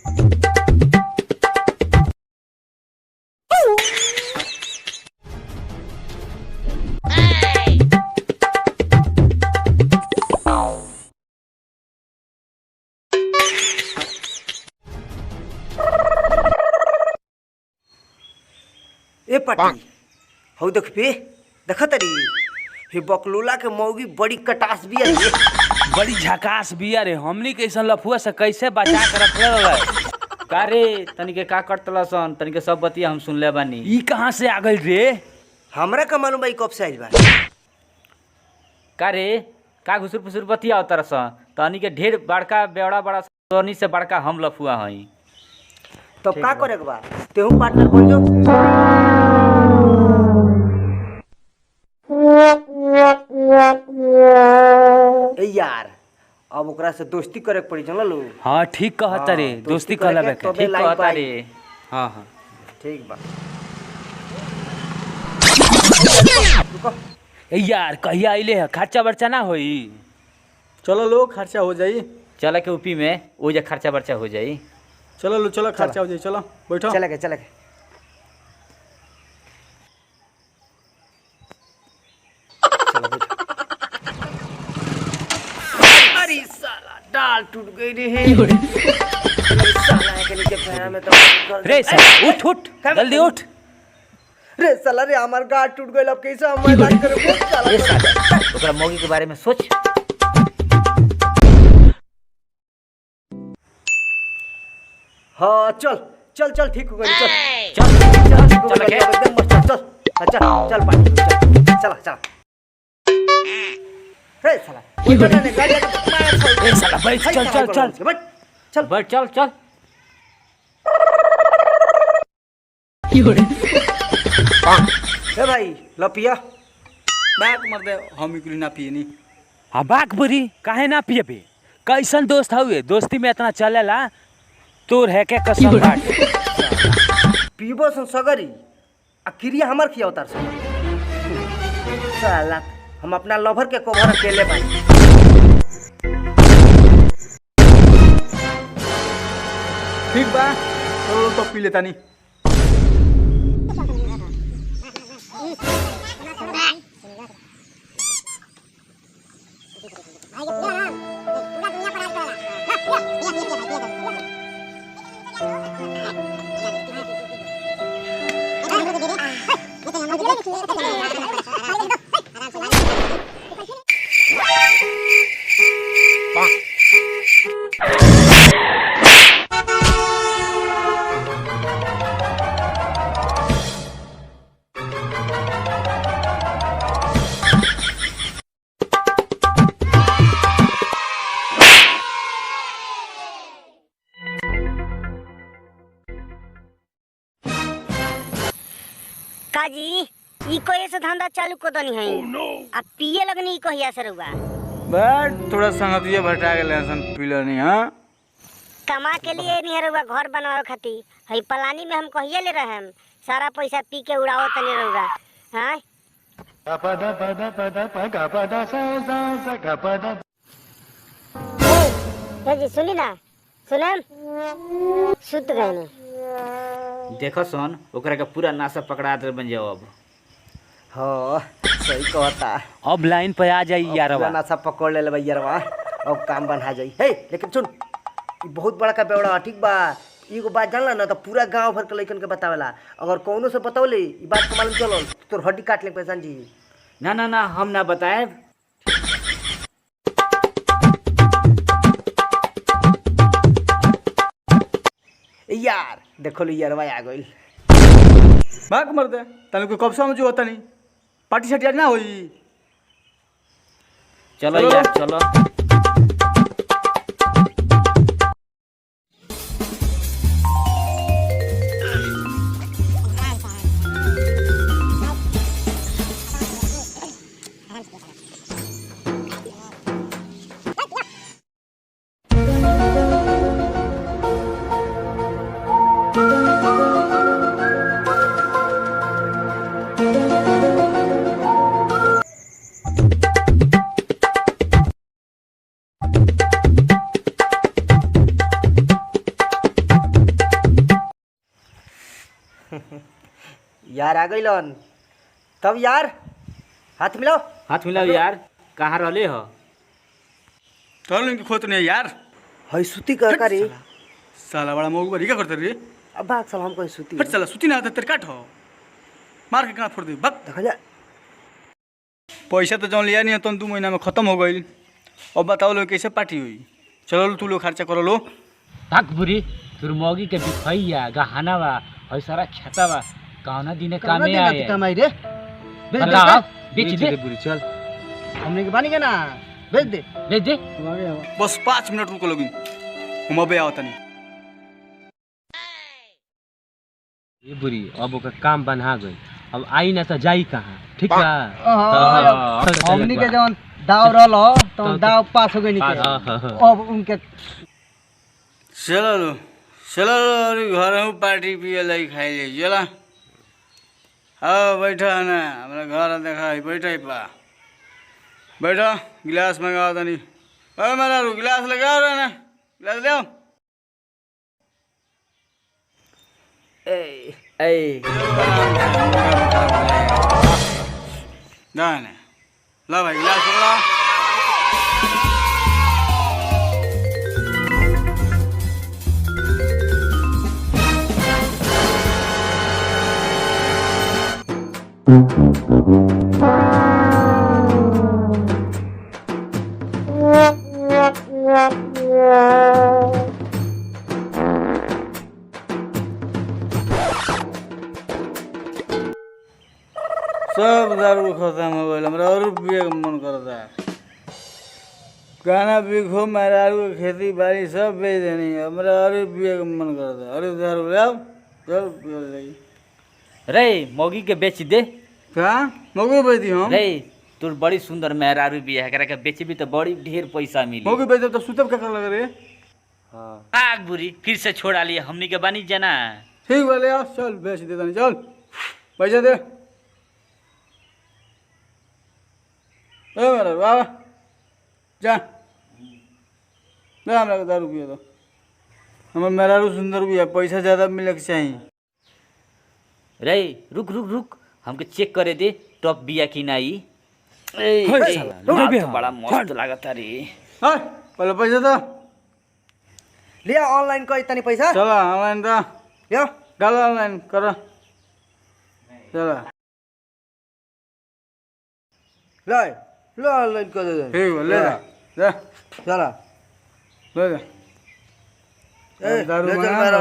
ए पाटी हो देख पे देख तरी हे बकलोला के मौगी बड़ी कटास बिया रे, बड़ी झकास बिया रे। हमनी के ऐसा लफुआ से कैसे बचा के रखले रहे का रे? तनिके का करतला सन, तनिके सब बतिया हम सुन ले बानी। ई कहां से आ गइल रे? हमरा का मालूम भाई कब से आइल बा का रे? का घुसुर फुसुर बतिया उतर सन, तनिके ढेर बड़का बेवड़ा बड़ा सोनी से बड़का हम लफुआ हई। तो का करे के बा? तेहू पार्टनर बन जो। ए यार अब ओकरा से दोस्ती करे के पड़ी जानल लो। हां ठीक कहत रे, दोस्ती कर लेबे के। ठीक कहत रे। हां हां ठीक बा। ए यार कहिया आइले है? खर्चा बर्चा ना होई? चलो लो खर्चा हो जाई। चला के ऊपी में ओ जे खर्चा बर्चा हो जाई। चलो लो चलो खर्चा हो जाई। चलो बैठो। चले के चले के। चलो बैठो। अरे साला डाल टूट गई रे। साला के नीचे पैर में तो रे साला उठ उठ जल्दी उठ। रे साला रे हमार गाड़ टूट गइल, अब कैसे हम इलाज करबो? रे साला ओकरा मौगी के बारे में सोच। हाँ चल चल चल ठीक हो गई। चल चल चल चल के एकदम मस्त चल। चल चल पानी चल चल चल। रे साला कोई बना नहीं गाड़ी मार। रे साला बैठ चल चल चल बैठ चल बैठ चल चल। ए भाई लो पिया। बात मर दे, हम इकुली ना पिए नी। हां बाक बरी काहे ना पिए बे? कैसन दोस्त हउए? दोस्ती में इतना चलेला तोर है के कसम बाटे। पीबो सन सगरी आ क्रिया हमर खिया उतार साला हम अपना लवर के कवर अकेले भाई। ठीक बा चलो तो पी लेता नी। काजी ई कोई से धंधा चालू को दनी है। अब पिए लगनी कहिया से रुआ? बट थोड़ा संगतिया भटा गेले सन पीलो नी। हां कमा के लिए नहीं रुआ घर बनावे खाती हई पलानी में हम कहिए ले रहम सारा पैसा पी के उड़ाओ तनी रुआ। हां ए जी सुनी ना सुनम सुत गए ने। देखो सन ओकरा के पूरा नासा पकड़ा दे बन जाओ। अब हाँ सही कहता। अब लाइन पे आ जाई यारवा। नासा पकड़ ले भैया अब काम बना जाई। हे लेकिन सुन ई बहुत बड़ा का बेवड़ा ठीक बा। एगो बात जानला ना तो पूरा गांव भर के लइकन के बतावेला। अगर कौनो से बतावले ई बात के मालूम चलल तो तोर हड्डी काट ले पैसा जी। ना ना ना हम ना बताए। यार देखो लो यारवा आ गइल। भाग मर दे तने को कब समझ होता नहीं। पार्टी शार्टी ना होई। चलो यार चलो। यार आ गइलन। तब यार हाथ मिलाओ। हाथ मिलाओ यार। कहाँ रहले हो? तोर इनके खोत नहीं यार। हई सुती का का रे? साला बड़ा मौका बड़ी क्या करते रे? अब भाग साला हम कहीं सुती। हट साला सुती ना आता तेरे काट हो। मार के कहाँ फोड़ दे बक। देखा जा। पैसा तो जौन लिया नहीं है तो 2 महीना में खत्म हो गई। अब बताओ लोग कैसे पार्टी हुई? चलो लो, तू लोग खर्चा करो लो। भाग बुरी तुर मौगी के बिखैया गहना बा हई सारा खाता बा कौना दिने कामे आए कमाई रे। बताओ बेच दे बुरी चल। हमने के बानी के ना भेज दे। बेच दे। बस 5 मिनट रुको लोगी। हम अबे आओ तनी। ये बुरी अब ओकर काम बना गई अब आई ना तो जाई कहाँ ठीक बा हमनी के जवन दाव रहल हो तो दाव पास हो गई निके। अब उनके चलो लो चलो लो अरे घर में पार्टी पिए लाई खाई ले चला। हाँ बैठा है ना हमारा घर देखा बैठा पा बैठो गिलास मंगाओ तनी। अरे मेरा गिलास लगाओ रे ना गिलास ले आओ। जाने ला भाई गिलास पकड़ो। सब दारू खत्म हो गया हमरा और पिए के मन करता है। गाना बिखो मेहरारू के खेती बाड़ी सब बेच देनी है हमरा और पिए के मन करता है। अरे दारू ले आओ चल पियो ले। रे मौगी के बेच दे। क्या मौगी बेच दी हम? रे तोर बड़ी सुंदर मेहरारू भी है एकरा के बेचबी तो बड़ी ढेर पैसा मिली। मौगी बेच दे तो सुतब क्या कर लगे रे? हां भाग बुरी फिर से छोड़ा लिए हमनी के बानी जना। ठीक बोले आओ चल बेच दे तनी चल पैसा दे। ए मेरा बाबा जा ले हमरा के दारू पिए तो हमर मेहरारू सुंदर भी है पैसा ज्यादा मिले के चाहिए। रे रुक रुक रुक हमके चेक करे दे टॉप बिया की नाई। बड़ा मस्त लागत रे। हां पहले पैसा दो। ले ऑनलाइन कर तनी पैसा। चलो ऑनलाइन दो यो डालो ऑनलाइन करो चलो ले ले ऑनलाइन कर दे। ठीक है ले जा चला ले जा ए दारू ले चल बना मेरा